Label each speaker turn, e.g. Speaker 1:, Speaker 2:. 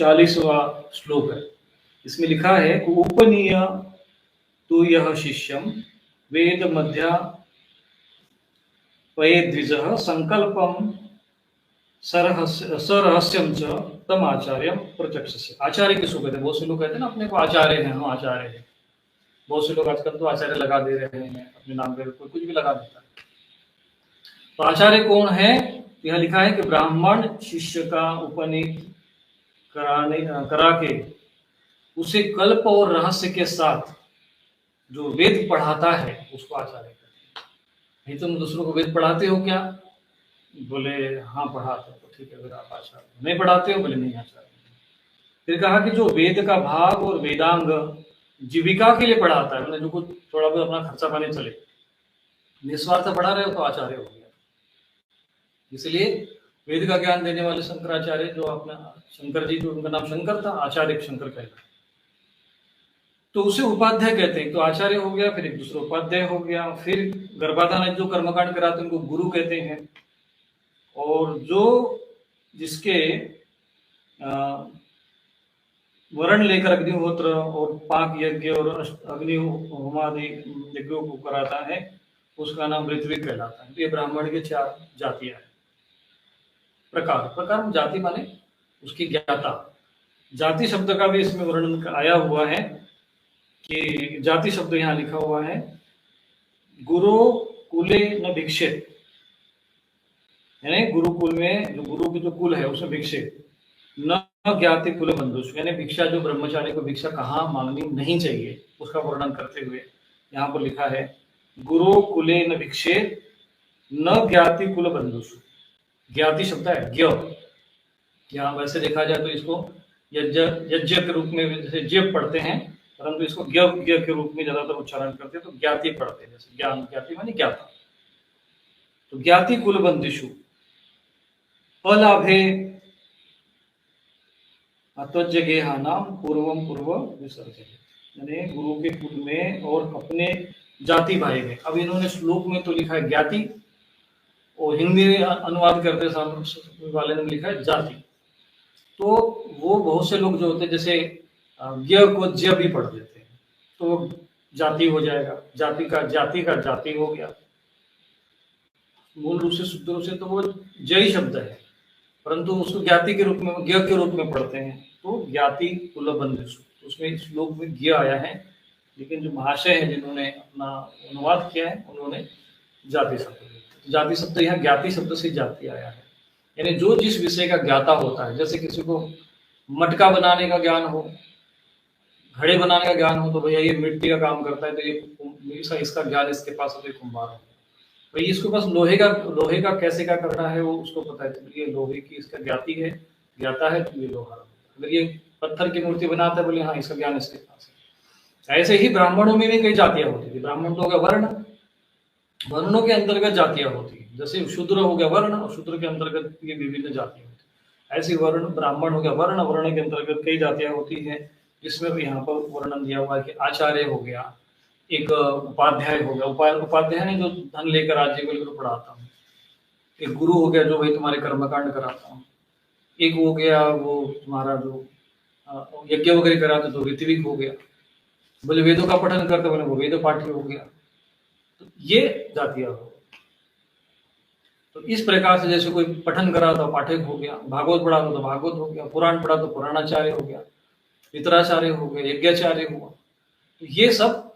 Speaker 1: 140वां श्लोक है। इसमें लिखा है उपनीय तु यह शिष्यम वेद मध्या पये द्विजः संकल्पम सरहस्यम च तम आचार्य प्रत्यक्ष। आचार्य किसको कहते हैं? बहुत से लोग कहते हैं ना अपने को आचार्य हैं, हम आचार्य हैं। बहुत से लोग आजकल तो आचार्य लगा दे रहे हैं अपने नाम पे, कोई कुछ भी लगा देता है। तो आचार्य कौन है? यह लिखा है कि ब्राह्मण शिष्य का उपनीत करा के उसे कल्प और रहस्य के साथ जो वेद पढ़ाता है उसको आचार्य कहते हैं। नहीं तुम दूसरों को वेद पढ़ाते हो क्या? बोले हाँ पढ़ाते हो, तो ठीक है फिर आप आचार्य। नहीं पढ़ाते हो? बोले नहीं आचार्य। फिर कहा कि जो वेद का भाग और वेदांग जीविका के लिए पढ़ाता है, मतलब जो कुछ थोड़ा बहुत अपना खर्चा पानी चले, निस्वार्थ पढ़ा रहे हो तो आचार्य हो गया। इसलिए वेद का ज्ञान देने वाले शंकराचार्य, जो अपना शंकर जी, जो उनका नाम शंकर था, आचार्य शंकर कहलाता, तो उसे उपाध्याय कहते हैं। तो आचार्य हो गया, फिर एक दूसरा उपाध्याय हो गया। फिर गर्भाधान जो कर्मकांड कराते हैं उनको गुरु कहते हैं। और जो जिसके वर्ण लेकर अग्निहोत्र और पाक यज्ञ और अग्नि होमादि यज्ञों को कराता है उसका नाम ऋत्विक कहलाता है। तो ये ब्राह्मण के 4 जातियां हैं। प्रकार जाति माने उसकी ज्ञाता। जाति शब्द का भी इसमें वर्णन आया हुआ है कि जाति शब्द यहाँ लिखा हुआ है गुरु कुले न भिक्षित, यानी गुरुकुल में जो गुरु की जो कुल है उसमें भिक्षित, न ज्ञाति कुल बंधुष, यानी भिक्षा जो ब्रह्मचारी को भिक्षा कहाँ मांगनी नहीं चाहिए उसका वर्णन करते हुए यहाँ पर लिखा है गुरु कुले न भिक्षेत न ज्ञाति कुल बंधुष। ज्ञाति शब्द है ज्ञ, यहाँ वैसे देखा जाए तो इसको यज्ञ के रूप में जैसे ज्ञ पढ़ते हैं, परंतु इसको ज्ञ के रूप में ज्यादातर उच्चारण करते हैं तो ज्ञाति पढ़ते हैं। जैसे ज्ञान ज्ञाति मानी ज्ञाता। तो ज्ञाति कुल बंदिशु अलाभे अत्वज्ञेहा नाम पूर्वम पूर्व विसर्जन, यानी गुरु के कुल में और अपने जाति भाई में। अब इन्होंने श्लोक में तो लिखा है ज्ञाति और हिंदी अनुवाद करते वाले ने लिखा है जाति। तो वो बहुत से लोग जो होते हैं जैसे ज्ञ को ज्य भी पढ़ देते हैं तो जाति हो जाएगा, जाति का जाति हो गया। मूल रूप से शुद्ध रूप से तो वो जय शब्द है, परंतु उसको ज्ञाति के रूप में ज्ञ के रूप में पढ़ते हैं तो ज्ञाति कुल बंधुषु। तो उसमें श्लोक में ज्ञ आया है, लेकिन जो महाशय है जिन्होंने अपना अनुवाद किया है उन्होंने जाति शब्द। जाति शब्द यहाँ ज्ञाति शब्द से जाति आया है, यानी जो जिस विषय का ज्ञाता होता है। जैसे किसी को मटका बनाने का ज्ञान हो, घड़े बनाने का ज्ञान हो, तो भैया ये मिट्टी का काम करता है तो ये इसका ज्ञान इसके पास हो तो कुम्हार हो। भाई इसको बस लोहे का कैसे क्या करना है वो उसको पता है, तो ये लोहे की इसका ज्ञाति है, ज्ञाता है तो ये लोहा। अगर ये पत्थर की मूर्ति बनाता है बोले हाँ इसका ज्ञान इसके पास है। ऐसे ही ब्राह्मणों में भी कई जातियां होती थी। ब्राह्मण तो हो गया वर्ण, वर्णों के अंतर्गत जातियां होती है। जैसे शूद्र हो गया वर्ण और शूद्र के अंतर्गत ये विभिन्न जातियां होती है। ऐसी वर्ण ब्राह्मण हो गया वर्ण, वर्ण के अंतर्गत कई जातियां होती है, जिसमें भी यहाँ पर वर्णन दिया हुआ है कि आचार्य हो गया, एक उपाध्याय हो गया, उपाध्याय ने जो धन लेकर राज्य को लेकर पढ़ाता हूँ, एक गुरु हो गया जो भाई तुम्हारे कर्मकांड कराता हूँ, एक हो गया वो तुम्हारा जो यज्ञ वगैरह कराते तो ऋत्विक हो गया, बोले वेदों का पठन करते बोले वो वेद पाठी हो गया। तो ये जातियां हो। तो इस प्रकार से जैसे कोई पठन करा तो पाठक हो गया, भागवत पढ़ा तो भागवत हो गया, पुराण पढ़ा तो पुराणाचार्य हो गया, पितराचार्य हो गया, यज्ञाचार्य हुआ। तो ये सब